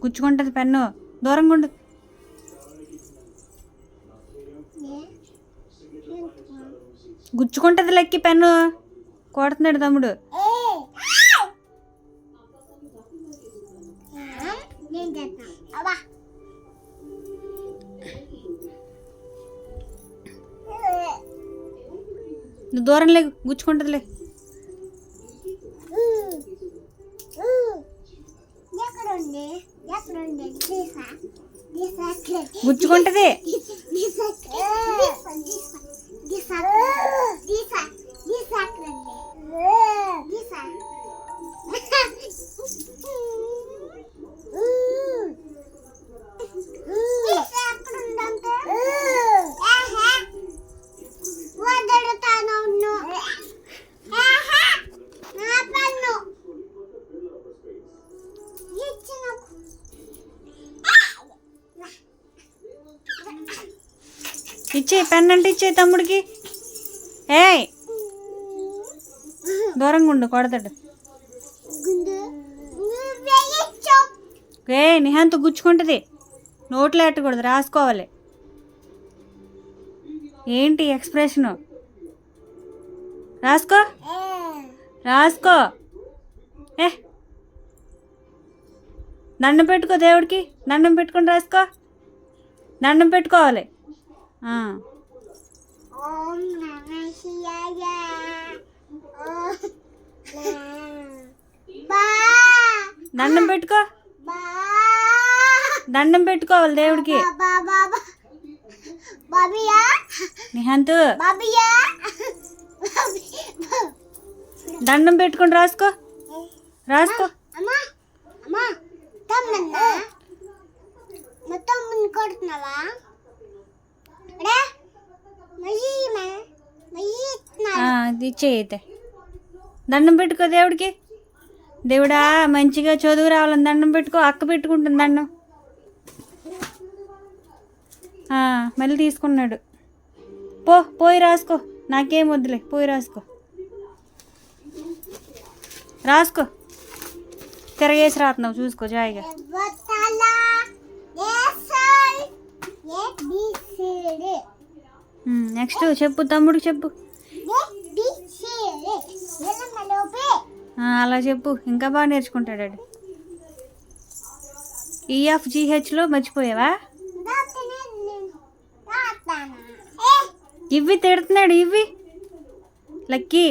గుచ్చుకుంటుంది pen, దూరంగా ఉండు. గుచ్చుకుంటుంది లెక్కి pen. కొడుతున్నాడు తమ్ముడు. నువ్వు దూరం లే, గుచ్చుకుంటుందిలే. గుచ్చుకుంటది. ఇచ్చే పెన్ అంటే ఇచ్చే తమ్ముడికి. ఏయ్ దూరంగా ఉండు, కొడతాడు. నిహాంత్ గుచ్చుకుంటుంది. నోట్లో ఎట్టకూడదు, రాసుకోవాలి. ఏంటి ఎక్స్ప్రెషను? రాసుకో రాసుకో. దండం పెట్టుకో దేవుడికి. దండం పెట్టుకొని రాసుకో. దండం పెట్టుకోవాలి. దండం పెట్టుకో. దండం పెట్టుకోవాలి దేవుడికి. నిహాంత్ దండం పెట్టుకొని రాసుకో. రాసుకో. ఇచ్చేయితే దండం పెట్టుకో దేవుడికి. దేవుడా మంచిగా చదువు రావాలని దండం పెట్టుకో. అక్క పెట్టుకుంటుంది దండం. మళ్ళీ తీసుకున్నాడు. పోయి రాసుకో. నాకేం వద్దులే, పోయి రాసుకో. రాసుకో. తిరగేసి రాతున్నావు, చూసుకో జాయిగా. నెక్స్ట్ చెప్పు తమ్ముడికి చెప్పు. అలా చెప్పు, ఇంకా బాగా నేర్చుకుంటాడు. EFGHలో మర్చిపోయావా? ఇవి తిడుతున్నాడు. ఇవి లక్కీ.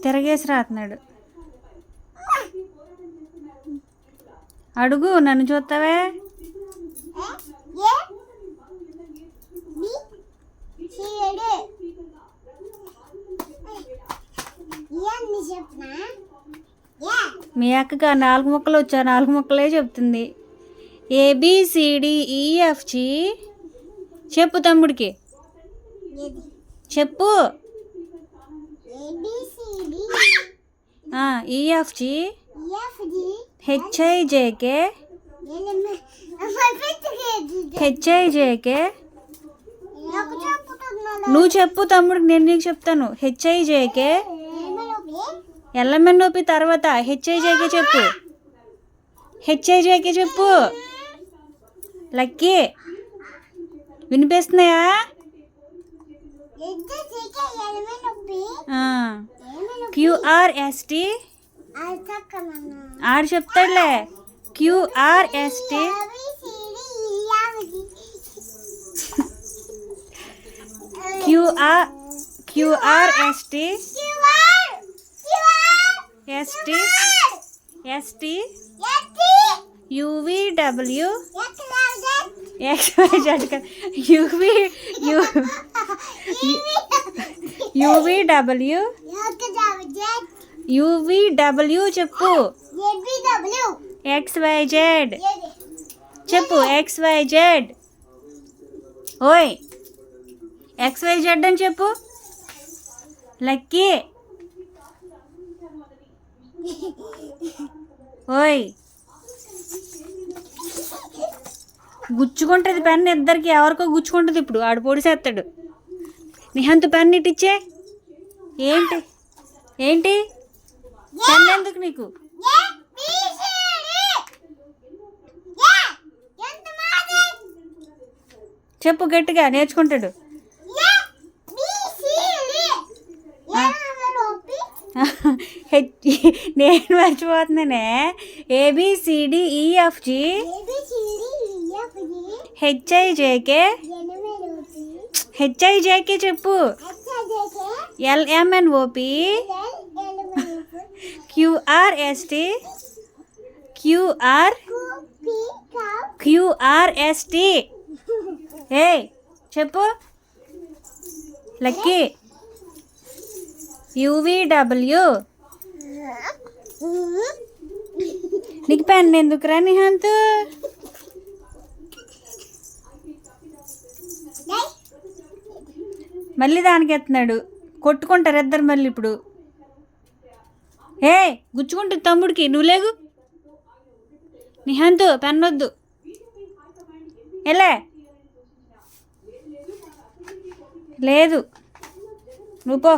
తిరగేసి రాతున్నాడు. అడుగు, నన్ను చూస్తావే. మీ అక్కగా 4 ముక్కలు వచ్చా, 4 ముక్కలే చెప్తుంది. ABCDEFG చెప్పు తమ్ముడికి. చెప్పు. EFG HIJK నువ్వు చెప్పు తమ్ముడికి, నేను నీకు చెప్తాను. HIJK LMNOP తర్వాత HIJK చెప్పు. HIJK చెప్పు. లక్కీ వినిపిస్తున్నాయా? QRST ఆడు చెప్తాడులే. QRST QRST ST UVW XYZ UVW చెప్పు. XYZ చెప్పు. XYZ. ఓయ్ XYZ అని చెప్పు. లక్కీ ఓయ్ గుచ్చుకుంటుంది పెన్ను ఇద్దరికి, ఎవరికో గుచ్చుకుంటుంది. ఇప్పుడు ఆడు పొడిసేస్తాడు. నిహాంతు పెన్ను ఇట్టిచ్చే. ఏంటి ఏంటి పెన్ను ఎందుకు నీకు? చెప్పు గట్టిగా, నేర్చుకుంటాడు. నేను మర్చిపోతున్నానే. ABCDEFG HIJK చెప్పు. LMNOP QRST ఏ చెప్పు. Lucky UVW. నీకు పెన్ను ఎందుకురా నిహాంత్? మళ్ళీ దానికి ఎత్తున్నాడు. కొట్టుకుంటారు ఇద్దరు మళ్ళీ ఇప్పుడు. గుచ్చుకుంటుంది తమ్ముడికి. నువ్వు లేగు నిహాంత్, పెన్నొద్దు. ఎలా లేదు, నువ్వు పో.